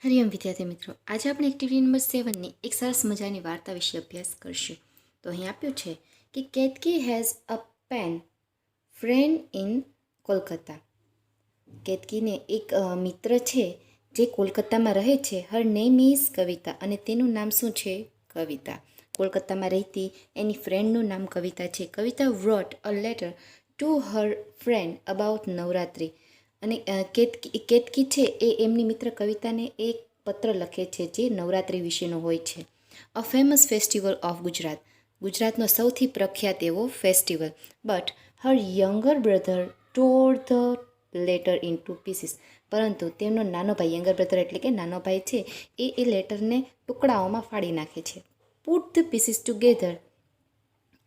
હરિઓમ વિદ્યાર્થી મિત્રો, આજે આપણે એક્ટિવિટી નંબર 7ની એક સરસ મજાની વાર્તા વિશે અભ્યાસ કરશું. તો અહીં આપ્યું છે કે Ketaki has a pen friend in Kolkata. કેતકીને એક મિત્ર છે જે કોલકાતામાં રહે છે. હર નેમ ઇઝ કવિતા, અને તેનું નામ શું છે? કવિતા. કોલકાતામાં રહેતી એની ફ્રેન્ડનું નામ કવિતા છે. કવિતા wrote a letter to her friend about Navratri. અને કેતકી છે એ એમની મિત્ર કવિતાને એક પત્ર લખે છે જે નવરાત્રિ વિશેનો હોય છે. A famous festival of Gujarat, ગુજરાતનો સૌથી પ્રખ્યાત એવો festival. But her younger brother tore the letter in two pieces. પરંતુ તેમનો નાનો ભાઈ, યંગર બ્રધર એટલે કે નાનો ભાઈ છે, એ લેટરને ટુકડાઓમાં ફાડી નાખે છે. Put the pieces together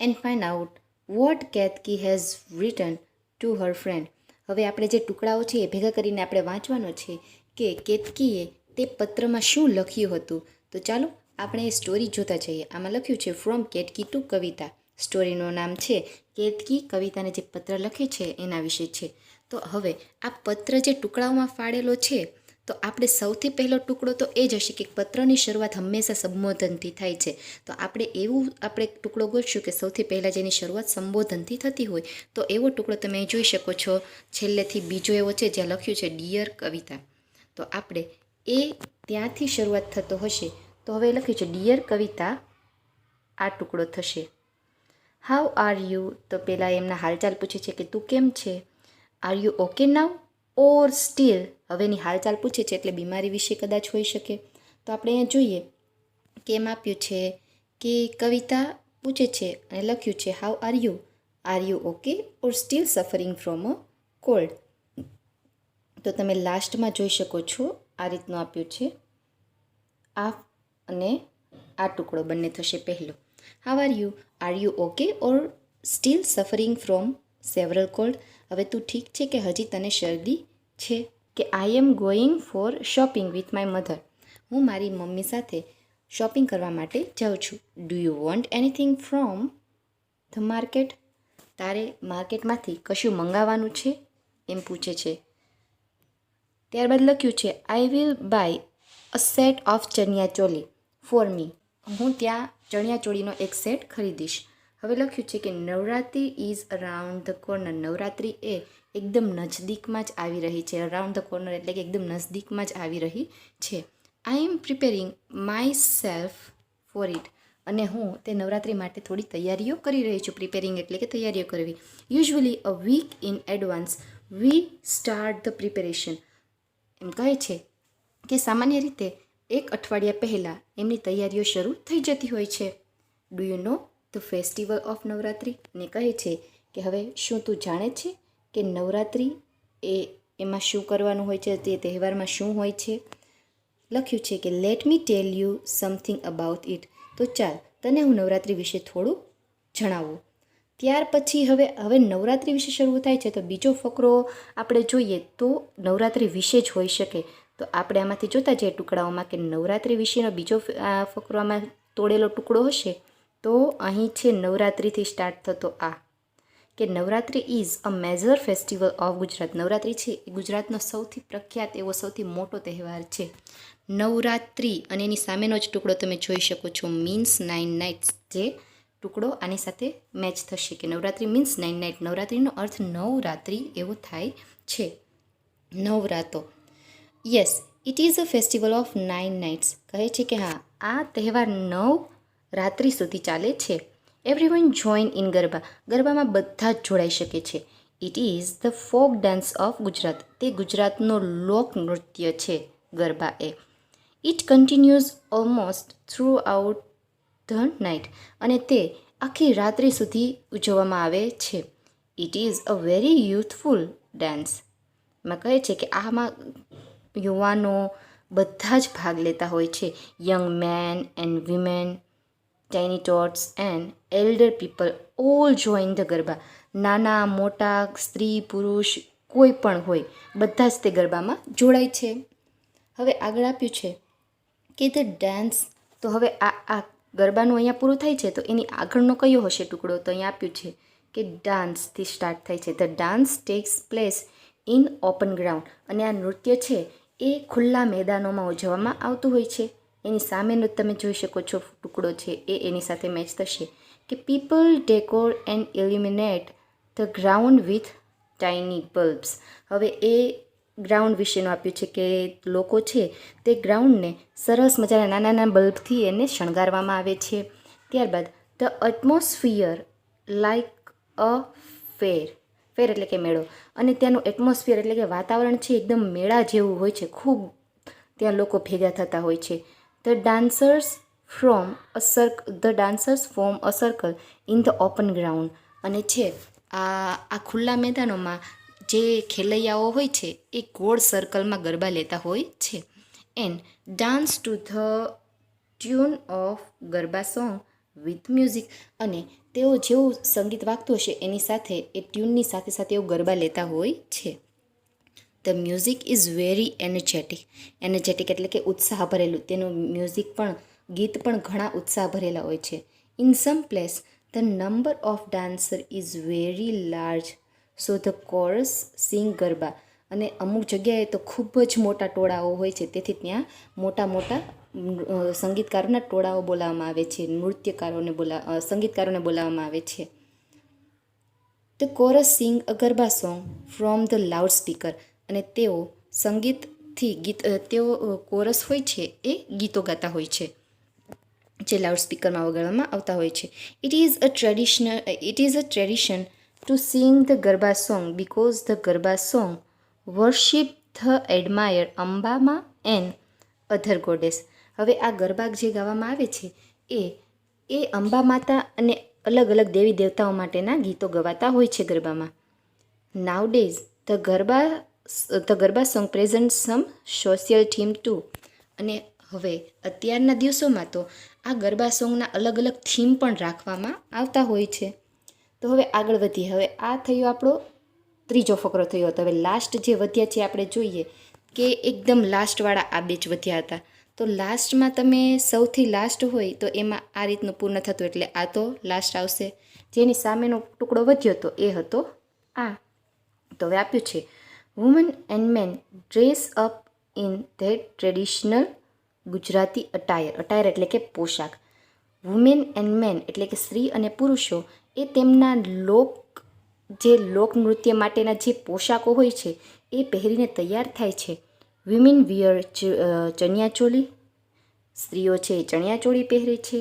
and find out vote Ketaki has return to her friend. હવે આપણે જે ટુકડાઓ છે એ ભેગા કરીને આપણે વાંચવાનો છે કે કેતકીએ તે પત્રમાં શું લખ્યું હતું. તો ચાલો આપણે એ સ્ટોરી જોતા જઈએ. આમાં લખ્યું છે ફ્રોમ કેતકી ટુ કવિતા. સ્ટોરીનું નામ છે કેતકી કવિતાને જે પત્ર લખે છે એના વિશે છે. તો હવે આ પત્ર જે ટુકડાઓમાં ફાડેલો છે, તો આપણે સૌથી પહેલો ટુકડો તો એ જ હશે કે પત્રની શરૂઆત હંમેશા સંબોધનથી થાય છે. તો આપણે ટુકડો ગોતશું કે સૌથી પહેલાં જેની શરૂઆત સંબોધનથી થતી હોય. તો એવો ટુકડો તમે જોઈ શકો છો. છેલ્લેથી બીજો એવો છે જ્યાં લખ્યું છે ડિયર કવિતા. તો આપણે એ ત્યાંથી શરૂઆત થતો હશે. તો હવે લખ્યું છે ડિયર કવિતા, આ ટુકડો થશે. હાઉ આર યુ, તો પહેલાં એમના હાલચાલ પૂછે છે કે તું કેમ છે. Are you okay now or still, હવેની હાલચાલ પૂછે છે એટલે બીમારી વિશે કદાચ હોઈ શકે. તો આપણે અહીંયા જોઈએ કે એમ આપ્યું છે કે કવિતા પૂછે છે અને લખ્યું છે how are you okay or steel suffering from a cold. તો તમે લાસ્ટમાં જોઈ શકો છો આ રીતનું આપ્યું છે. આ અને આ ટુકડો બંને થશે પહેલો. How are you okay or steel suffering from several cold. હવે તું ઠીક છે કે હજી તને શરદી છે. કે I am going for shopping with my mother, હું મારી મમ્મી સાથે શોપિંગ કરવા માટે જાઉં છું. Do you want anything from the market, તારે માર્કેટમાંથી કશું મંગાવવાનું છે એમ પૂછે છે. ત્યારબાદ લખ્યું છે I will buy a set of chaniya choli for me, હું ત્યાં ચણિયાચોળીનો એક સેટ ખરીદીશ. હવે લખ્યું છે કે Navratri is around the corner, Navratri એ એકદમ નજદીકમાં જ આવી રહી છે. અરાઉન્ડ ધ કોર્નર એટલે કે એકદમ નજદીકમાં જ આવી રહી છે. I am preparing myself for it, અને હું તે નવરાત્રિ માટે થોડી તૈયારીઓ કરી રહી છું. પ્રિપેરિંગ એટલે કે તૈયારીઓ કરવી. Usually a week in advance we start the preparation, એમ કહે છે કે સામાન્ય રીતે એક અઠવાડિયા પહેલાં એમની તૈયારીઓ શરૂ થઈ જતી હોય છે. Do you know the festival of Navratri, ને કહે છે કે હવે શું તું જાણે છે કે નવરાત્રિ એમાં શું કરવાનું હોય છે, તે તહેવારમાં શું હોય છે. લખ્યું છે કે let me tell you something about it, તો ચાલ તને હું નવરાત્રિ વિશે થોડું જણાવું. ત્યાર પછી હવે નવરાત્રિ વિશે શરૂ થાય છે. તો બીજો ફકરો આપણે જોઈએ તો નવરાત્રિ વિશે જ હોઈ શકે. તો આપણે આમાંથી જોતા જઈએ ટુકડાઓમાં કે નવરાત્રિ વિશેનો બીજો ફકરો આમાં તોડેલો ટુકડો હશે. તો અહીં છે નવરાત્રિથી સ્ટાર્ટ થતો આ કે Navratri is a major festival of Gujarat. Navratri છે એ ગુજરાતનો સૌથી પ્રખ્યાત એવો સૌથી મોટો તહેવાર છે. નવરાત્રિ અને એની સામેનો જ ટુકડો તમે જોઈ શકો છો મીન્સ 9 નાઇટ્સ, જે ટુકડો આની સાથે મેચ થશે કે નવરાત્રિ મીન્સ 9 નાઇટ. નવરાત્રિનો અર્થ નવરાત્રિ એવો થાય છે, Navrato. Yes it is a festival of 9 nights, કહે છે કે હા આ તહેવાર 9 રાત્રિ સુધી ચાલે છે. એવરીવન જોઈન ઇન ગરબા, ગરબામાં બધા જ જોડાઈ શકે છે. It is the folk dance of Gujarat, તે ગુજરાતનો લોક નૃત્ય છે ગરબા એ. It continues almost throughout the night, અને તે આખી રાત્રિ સુધી ઉજવવામાં આવે છે. It is a very youthful dance, એમાં કહે છે કે આમાં યુવાનો બધા જ ભાગ લેતા હોય છે. Young men and women, tiny tots and elder people all join the garba. નાના મોટા, સ્ત્રી પુરુષ કોઈ પણ હોય, બધા જ તે ગરબામાં જોડાય છે. હવે આગળ આપ્યું છે કે ધ ડાન્સ, તો હવે આ ગરબાનું અહીંયા પૂરું થાય છે. તો એની આગળનો કયો હશે ટુકડો, તો અહીંયા આપ્યું છે કે ડાન્સથી સ્ટાર્ટ થાય છે. The dance tax place in open ground, અને આ નૃત્ય છે એ ખુલ્લા મેદાનોમાં ઉજવવામાં આવતું હોય છે. એની સામેનો તમે જોઈ શકો છો ટુકડો છે એ એની સાથે મેચ થશે કે people decor and ઇલ્યુમિનેટ the ground with tiny bulbs. હવે એ ગ્રાઉન્ડ વિશેનું આપ્યું છે કે લોકો છે તે ગ્રાઉન્ડને સરસ મજાના નાના નાના બલ્બથી એને શણગારવામાં આવે છે. ત્યારબાદ ધ એટમોસ્ફિયર લાઇક અ ફેર એટલે કે મેળો, અને ત્યાંનું એટમોસ્ફિયર એટલે કે વાતાવરણ છે એકદમ મેળા જેવું હોય છે, ખૂબ ત્યાં લોકો ભેગા થતા હોય છે. The dancers form a circle in the open ground, અને છે આ ખુલ્લા મેદાનોમાં જે ખેલૈયાઓ હોય છે એ ગોળ સર્કલમાં ગરબા લેતા હોય છે. And dance to the tune of garba song with music, અને તેઓ જેવું સંગીત વાગતું હશે એની સાથે એ ટ્યુનની સાથે સાથે એવું ગરબા લેતા હોય છે. The music is very energetic એટલે કે ઉત્સાહ ભરેલું. તેનું મ્યુઝિક પણ ગીત પણ ઘણા ઉત્સાહ ભરેલા હોય છે. In some place the number of dancer is very large so the chorus sing garba, અને અમુક જગ્યાએ તો ખૂબ જ મોટા ટોળાઓ હોય છે, તેથી ત્યાં મોટા મોટા સંગીતકારોના ટોળાઓ બોલાવવામાં આવે છે, સંગીતકારોને બોલાવવામાં આવે છે. The chorus sing a garba song from the loudspeaker, અને તેઓ કોરસ હોય છે એ ગીતો ગાતા હોય છે જે લાઉડ સ્પીકરમાં વગાડવામાં આવતા હોય છે. It is a tradition to sing the garba song because the garba song worship the admire Ambama and other goddess. હવે આ ગરબા જે ગાવામાં આવે છે એ અંબા માતા અને અલગ અલગ દેવી દેવતાઓ માટેના ગીતો ગવાતા હોય છે ગરબામાં. Nowadays the garba song present some social theme too, અને હવે અત્યારના દિવસોમાં તો આ ગરબા સોંગના અલગ અલગ થીમ પણ રાખવામાં આવતા હોય છે. તો હવે આગળ વધીએ. હવે આ થયો આપણો ત્રીજો ફકરો થયો હતો. હવે લાસ્ટ જે વધ્યા છે આપણે જોઈએ કે એકદમ લાસ્ટવાળા આ બે જ વધ્યા હતા. તો લાસ્ટમાં તમે સૌથી લાસ્ટ હોય તો એમાં આ રીતનું પૂર્ણ થતું, એટલે આ તો લાસ્ટ આવશે. જેની સામેનો ટુકડો વધ્યો હતો એ હતો આ. તો હવે આપ્યું છે woman and men dress up in their traditional Gujarati attire એટલે કે પોશાક. વુમેન એન્ડ મેન એટલે કે સ્ત્રી અને પુરુષો એ તેમના લોકનૃત્ય માટેના જે પોશાકો હોય છે એ પહેરીને તૈયાર થાય છે. વિમેન વિયર ચણિયાચોલી, સ્ત્રીઓ છે એ ચણિયાચોળી પહેરે છે.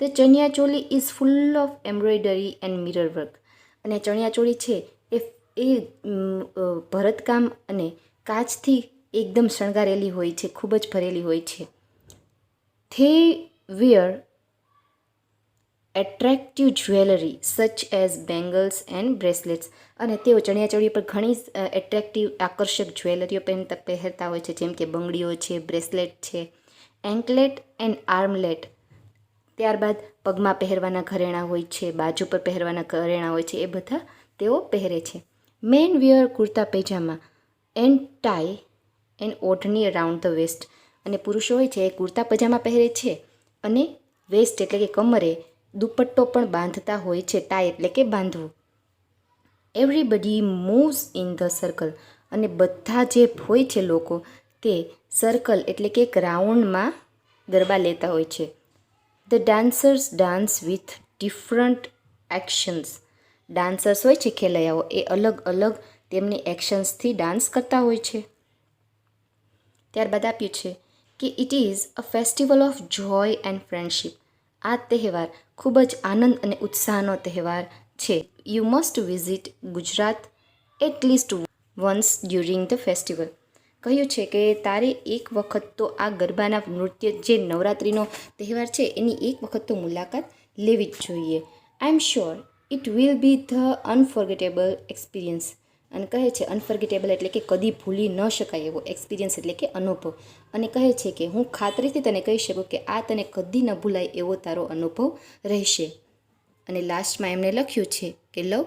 The chaniya choli is full of embroidery and mirror work, અને ચણિયાચોળી છે એ ભરતકામ અને કાચથી એકદમ શણગારેલી હોય છે, ખૂબ જ ભરેલી હોય છે. They wear attractive jewellery such as bangles and bracelets, અને તેઓ ચણિયાચોળી પર ઘણી એટ્રેક્ટિવ આકર્ષક જ્વેલરીઓ પહેરતા હોય છે, જેમ કે બંગડીઓ છે, બ્રેસલેટ છે, એન્કલેટ એન્ડ આર્મલેટ. ત્યારબાદ પગમાં પહેરવાના ઘરેણાં હોય છે, બાજુ પર પહેરવાના ઘરેણાં હોય છે, એ બધા તેઓ પહેરે છે. Men wear kurta pyjama and tie and odhni around the waist, અને પુરુષો હોય છે એ કુર્તા પજામા પહેરે છે અને વેસ્ટ એટલે કે કમરે દુપટ્ટો પણ બાંધતા હોય છે, ટાઈ એટલે કે બાંધવું. Everybody moves in the circle, અને બધા જે હોય છે લોકો તે સર્કલ એટલે કે એક રાઉન્ડમાં ગરબા લેતા હોય છે. The dancers dance with different actions, dancers હોય છે ખેલૈયાઓ એ અલગ અલગ તેમની એક્શન્સથી ડાન્સ કરતા હોય છે. ત્યારબાદ આપ્યું છે કે it is a festival of joy and friendship, આ તહેવાર ખૂબ જ આનંદ અને ઉત્સાહનો તહેવાર છે. You must visit Gujarat at least once during the festival. કહ્યું છે કે તારે એક વખત તો આ ગરબાના નૃત્ય જે નવરાત્રિનો તહેવાર છે એની એક વખત તો મુલાકાત લેવી જ જોઈએ. I am sure it will be the unforgettable experience, અને કહે છે અનફોર્ગેટેબલ એટલે કે કદી ભૂલી ન શકાય એવો, એક્સપિરિયન્સ એટલે કે અનુભવ, અને કહે છે કે હું ખાતરીથી તને કહી શકું કે આ તને કદી ન ભૂલાય એવો તારો અનુભવ રહેશે. અને લાસ્ટમાં એમણે લખ્યું છે કે લવ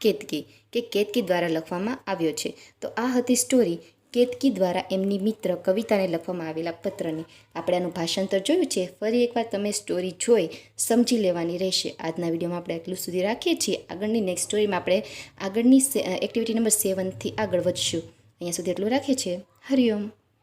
કેતકી, કે કેતકી દ્વારા લખવામાં આવ્યો છે. તો આ હતી સ્ટોરી કેતકી દ્વારા એમની મિત્ર કવિતાને લખવામાં આવેલા પત્રની. આપણે આનું ભાષાંતર જોયું છે, ફરી એકવાર તમે સ્ટોરી જોઈ સમજી લેવાની રહેશે. આજના વિડીયોમાં આપણે એટલું સુધી રાખીએ છીએ. આગળની નેક્સ્ટ સ્ટોરીમાં આપણે આગળની એક્ટિવિટી નંબર 7થી આગળ વધશું. અહીંયા સુધી એટલું રાખીએ છીએ. હરિઓમ.